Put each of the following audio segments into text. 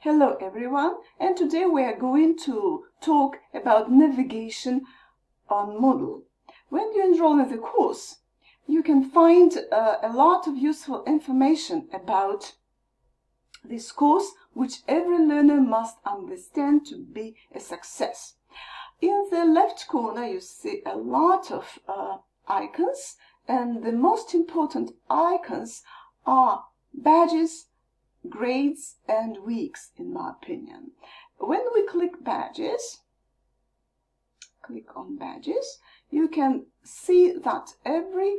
Hello everyone, and today we are going to talk about navigation on Moodle. When you enroll in the course, you can find a lot of useful information about this course, which every learner must understand to be a success. In the left corner, you see a lot of icons, and the most important icons are badges, grades and weeks, in my opinion. When we click badges, click on badges, you can see that every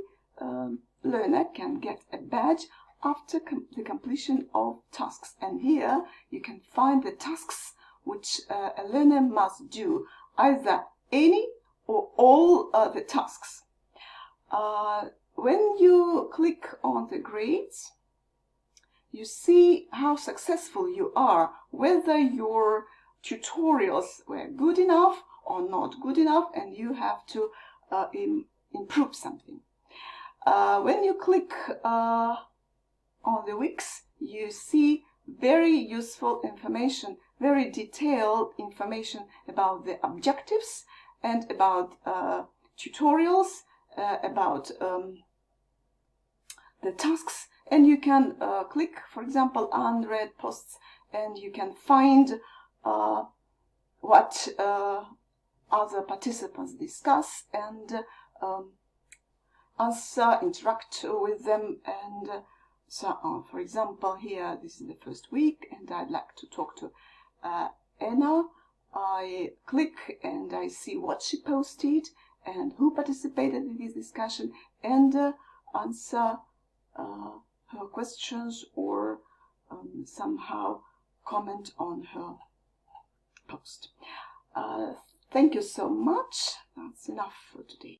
learner can get a badge after the completion of tasks. And here you can find the tasks which a learner must do, either any or all the tasks. When you click on the grades, you see how successful you are, whether your tutorials were good enough or not good enough, and you have to improve something. When you click on the weeks, you see very useful information, very detailed information about the objectives and about tutorials, about the tasks. And you can click, for example, unread posts, and you can find what other participants discuss and answer, interact with them, and so on. For example, here, this is the first week, and I'd like to talk to Anna. I click and I see what she posted and who participated in this discussion, and answer her questions or somehow comment on her post. Thank you so much. That's enough for today.